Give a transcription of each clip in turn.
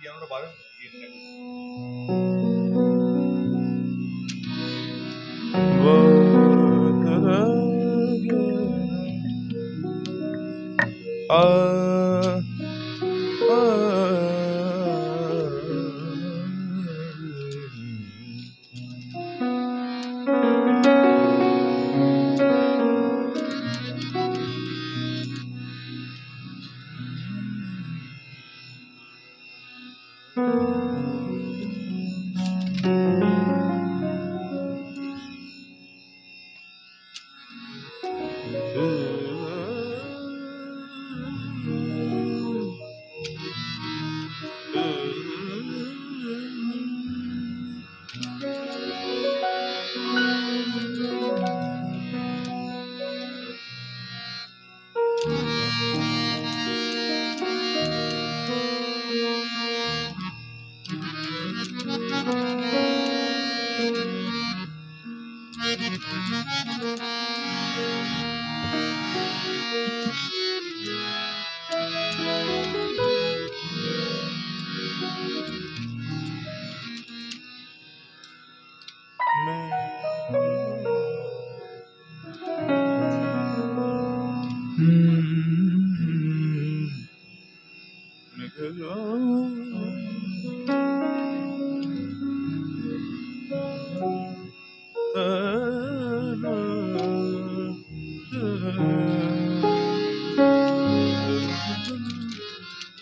পিয়ানোটা বাজান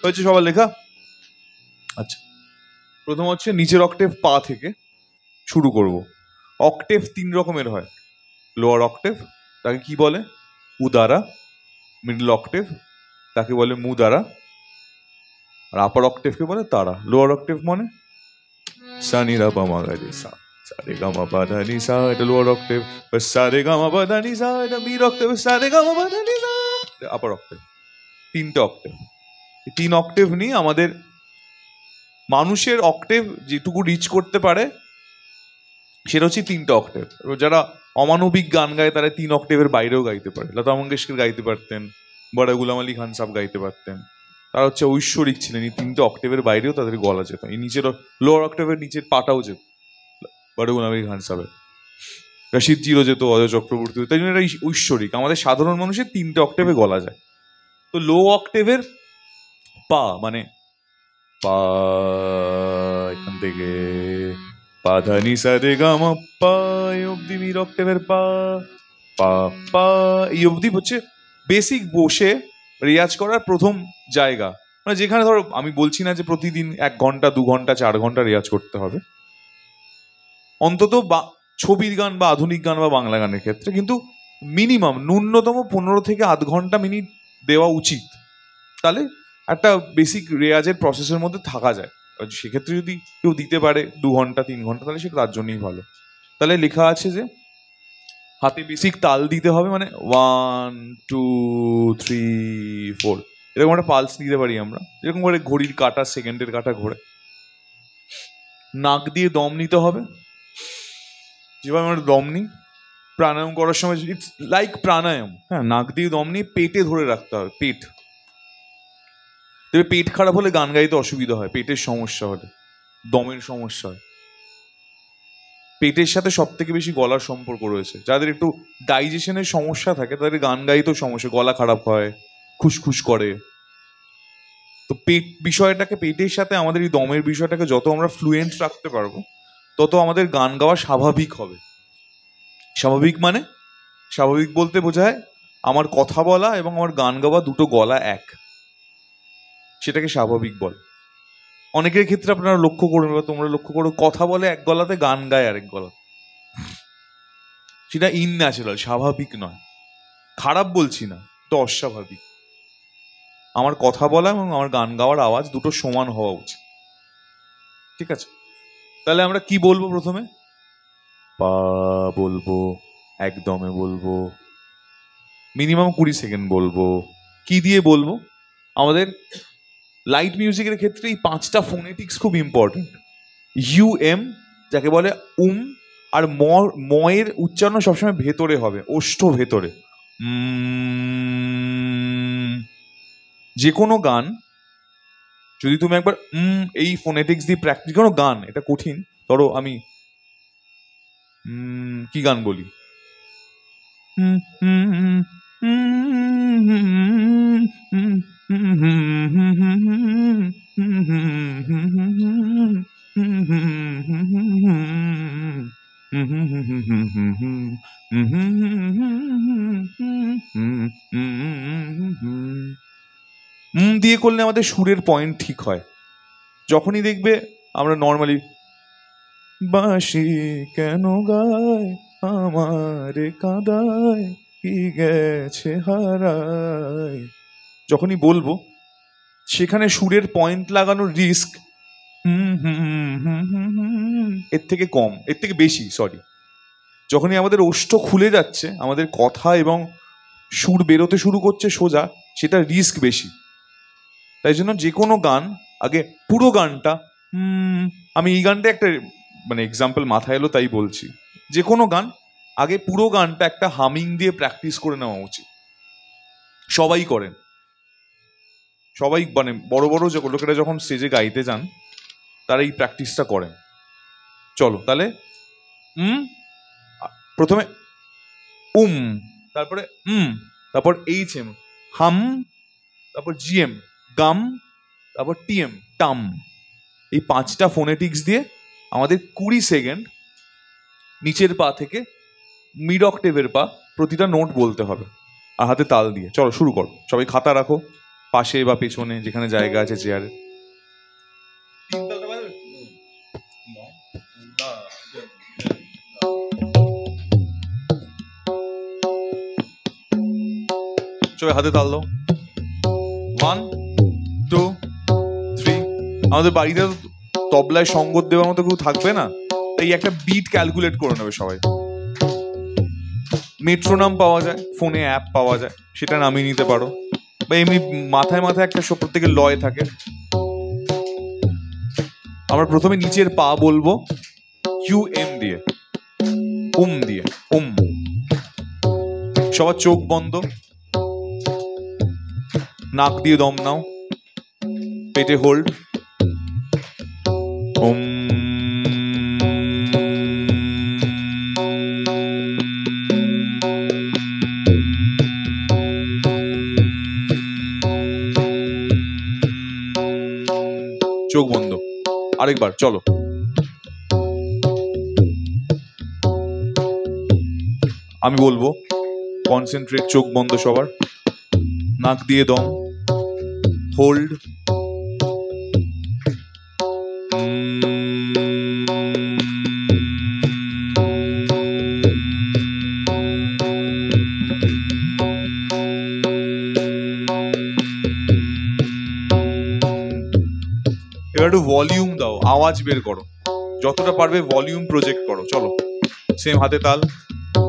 হয়েছে সবার লেখা? আচ্ছা, প্রথম হচ্ছে নিচের অক্টেভ পা থেকে শুরু করব। অক্টেভ 3 রকমের হয়। লোয়ার অক্টেভ তাকে কি বলে? উদারা। মিডল অক্টেভ তাকে বলে মুদারা। আর আপার অক্টেভকে বলে তারা। লোয়ার অক্টেভ মানে সা নি রা পা মা গা রে সা, সা রে গা মা পা ধা নি সা, এটা লোয়ার অক্টেভ। সা রে গা মা পা ধা নি সা, এটা মিড অক্টেভ। সা রে গা মা পা ধা নি সা, আপার অক্টেভ। 3টে অক্টেভ। 3 অক্টেভ নিয়ে আমাদের মানুষের অক্টেভ যেটুকু রিচ করতে পারে সেটা হচ্ছে 3টে অক্টেভ। যারা অমানবিক গান গায় তারা 3 অক্টেভের বাইরেও গাইতে পারে। লতা মঙ্গেশকর গাইতে পারতেন, বড় গুলাম আলী খান সাহেব গাইতে পারতেন। তারা হচ্ছে ঐশ্বরিক ছিলেন, এই 3টে অক্টেভের বাইরেও তাদের গলা যেত। এই নিচের লোয়ার অক্টেভের নিচের পাটাও যেত বড় গুলাম আলী খান সাহেবের, রশিদ জিরো যেত, অজয় চক্রবর্তী। তাই জন্য এটা ঐশ্বরিক। আমাদের সাধারণ মানুষের 3টে অক্টেভে গলা যায়। তো লো অক্টেভের পা মানে পা, এখান থেকে পা ধা নি সা রে গা মা পা, এই অব্দি মিড অক্টেভের পা, পা পা, এই অব্দি হচ্ছে বেসিক বসে রেয়াজ করার প্রথম জায়গা। মানে যেখানে ধরো, আমি বলছি না যে প্রতিদিন 1 ঘন্টা 2 ঘন্টা 4 ঘন্টা রেয়াজ করতে হবে, অন্তত ছবির গান বা আধুনিক গান বা বাংলা গানের ক্ষেত্রে, কিন্তু মিনিমাম ন্যূনতম 15 থেকে আধ ঘন্টা মিনিট দেওয়া উচিত। তাহলে একটা বেসিক রেয়াজের প্রসেসের মধ্যে থাকা যায়। সেক্ষেত্রে যদি কেউ দিতে পারে 2 ঘন্টা 3 ঘন্টা, তাহলে সে তার জন্যই ভালো। তাহলে লেখা আছে যে হাতে বেসিক তাল দিতে হবে, মানে 1 2 3 4 এরকম একটা পালস দিতে পারি আমরা, যেরকম করে ঘড়ির কাঁটা, সেকেন্ডের কাঁটা ঘোরে। নাক দিয়ে দম নিতে হবে, যেভাবে আমরা দম নিই প্রাণায়াম করার সময়। ইটস লাইক প্রাণায়াম। হ্যাঁ, নাক দিয়ে দম নিয়ে পেটে ধরে রাখতে হবে। পেট, তবে পেট খারাপ হলে গান গাইতে অসুবিধা হয়। পেটের সমস্যা হলে, দমের সমস্যা হয়। পেটের সাথে সব থেকে বেশি গলার সম্পর্ক রয়েছে। যাদের একটু ডাইজেশনের সমস্যা থাকে তাদের গান গাইতেও সমস্যা, গলা খারাপ হয়, খুসখুস করে। তো পেট বিষয়টাকে, পেটের সাথে আমাদের এই দমের বিষয়টাকে যত আমরা ফ্লুয়েন্ট রাখতে পারবো, তত আমাদের গান গাওয়া স্বাভাবিক হবে। স্বাভাবিক মানে, স্বাভাবিক বলতে বোঝায় আমার কথা বলা এবং আমার গান গাওয়া দুটো গলা এক, সেটাকে স্বাভাবিক বলে। অনেকের ক্ষেত্রে আপনারা লক্ষ্য করবেন বা তোমরা লক্ষ্য করো, কথা বলে এক গলাতে, গান গায় আরেক গলা। সেটা ইনন্যাচারাল, স্বাভাবিক নয়। খারাপ বলছি না, তো অস্বাভাবিক। আমার কথা বলা এবং আমার গান গাওয়ার আওয়াজ দুটো সমান হওয়া উচিত। ঠিক আছে? তাহলে আমরা কি বলবো? প্রথমে পা বলবো, একদমে বলবো, মিনিমাম 20 সেকেন্ড বলবো। কি দিয়ে বলবো? আমাদের লাইট মিউজিকের ক্ষেত্রে এই 5টা ফোনেটিক্স খুব ইম্পর্টেন্ট। ইউএম যাকে বলে আর ময়ের উচ্চারণ সবসময় ভেতরে হবে, ওষ্ঠ ভেতরে। যে কোনো গান যদি তুমি একবার এই ফোনেটিক্স দিয়ে প্র্যাকটিস করো, গান এটা কঠিন, ধরো আমি কি গান বলি, দিয়ে করলে আমাদের সুরের পয়েন্ট ঠিক হয়। যখনই দেখবে আমরা নর্মালি বাঁশি কেন গায় আমারে কাঁদায় কি গেছে হারায়, যখনই বলবো সেখানে সুরের পয়েন্ট লাগানোর রিস্ক এর থেকে কম, এর থেকে বেশি, সরি। যখনই আমাদের ওষ্ঠ খুলে যাচ্ছে, আমাদের কথা এবং সুর বেরোতে শুরু করছে সোজা, সেটা রিস্ক বেশি। তাই জন্য যে কোনো গান আগে পুরো গানটা, আমি এই গানটা একটা মানে এক্সাম্পল মাথায় এলো তাই বলছি, যে কোনো গান আগে পুরো গানটা একটা হামিং দিয়ে প্র্যাকটিস করে নেওয়া উচিত। সবাই করেন, সবাই মানে বড় বড় লোকেরা যখন স্টেজে গাইতে যান তারা এই প্র্যাকটিসটা করেন। চলো তাহলে প্রথমে তারপরে তারপর এইচএম হাম, তারপর জিএম গাম, তারপর টিএম টাম। এই 5টা ফোনেটিক্স দিয়ে আমাদের 20 সেকেন্ড নিচের পা থেকে মিড অক্টেভের পা প্রতিটা নোট বলতে হবে আর হাতে তাল দিয়ে। চলো শুরু করো, সবাই খাতা রাখো পাশে বা পেছনে যেখানে জায়গা আছে চেয়ারে। সবাই হাতে তাল দাও। 1 2 3। আমাদের বাড়িতে তবলায় সঙ্গত দেওয়ার মতো কেউ থাকবে না, তাই একটা বিট ক্যালকুলেট করে নেবে সবাই। মেট্রোনাম পাওয়া যায়, ফোনে অ্যাপ পাওয়া যায়, সেটা নামিয়ে নিতে পারো, বা এমনি মাথায় মাথায় একটা প্রত্যেকের লয় থাকে। আমরা প্রথমে নিচের পা বলবো ইউএম দিয়ে, দিয়ে সবার চোখ বন্ধ, নাক দিয়ে দম নাও, পেটে হোল্ড, চোখ বন্ধ। আরেকবার চলো, আমি বলবো কনসেন্ট্রেট, চোখ বন্ধ সবার, নাক দিয়ে দম, হোল্ড, এবার একটু ভলিউম দাও, আওয়াজ বের করো, যতটা পারবে ভলিউম প্রজেক্ট করো। চলো সেম হাতে তাল,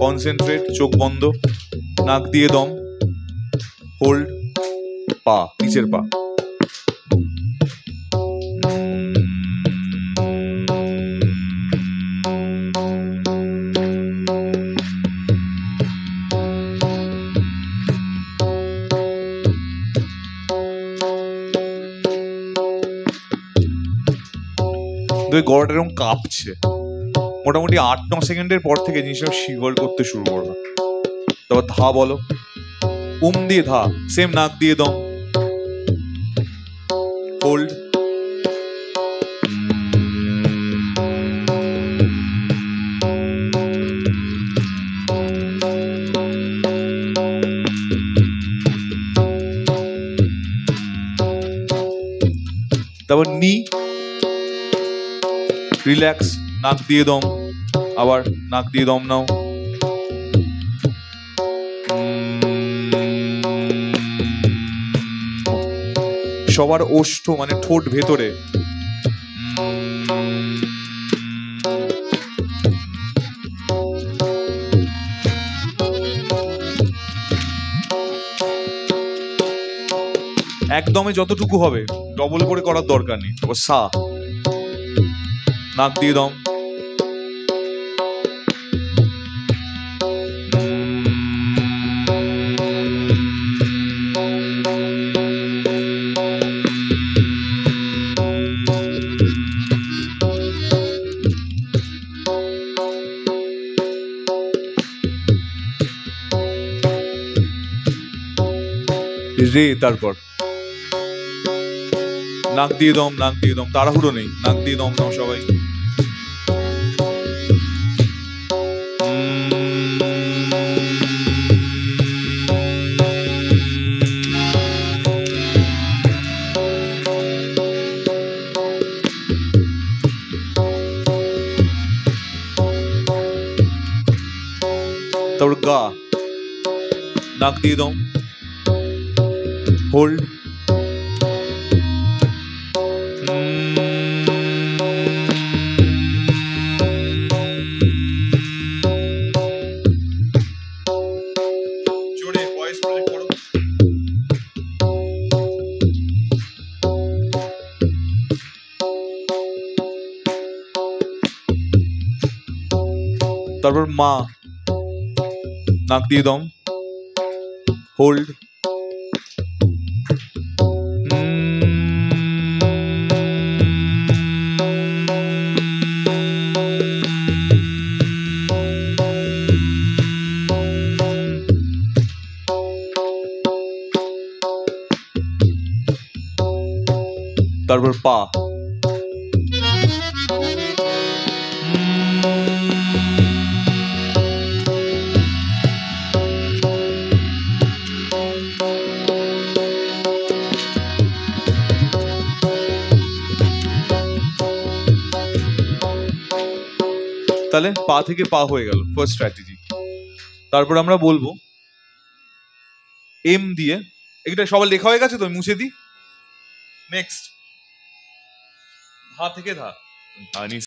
কনসেন্ট্রেট, চোখ বন্ধ, নাক দিয়ে দম, হোল্ড, পা নিচের পা। গলাটা এরকম কাঁপছে, মোটামুটি 8-9 সেকেন্ডের পর থেকে জিনিসটা শিভার করতে শুরু করবে। তারপর ধা বলো, দিয়ে ধা, সেম নাক দিয়ে দম, হোল্ড, তারপর নি, রিল্যাক্স, নাক দিয়ে দম, আবার নাক দিয়ে দম নাও, সবার ওষ্ঠ মানে ঠোঁট ভেতরে, একদমে যতটুকু হবে, ডবল করে করার দরকার নেই। সা, নাক দিয়ে দম, রে, তারপর নাক দিয়ে দম, নাক দিয়ে দম, তাড়াহুড়ো নেই, নাক দিয়ে দম নাও সবাই। তারপর গা, নাক দিয়ে দম, হোল্ড, জোরে ভয়েস প্রজেক্ট করো। তারপর মা, নাক দিয়ে দম, হোল্ড, তারপর পা, তাহলে পা থেকে পা হয়ে গেল ফার্স্ট স্ট্র্যাটেজি। তারপর আমরা বলবো এম দিয়ে, এটা সবার লেখা হয়ে গেছে তো, মুছে দিই। নেক্সট, ধা থেকে ধা,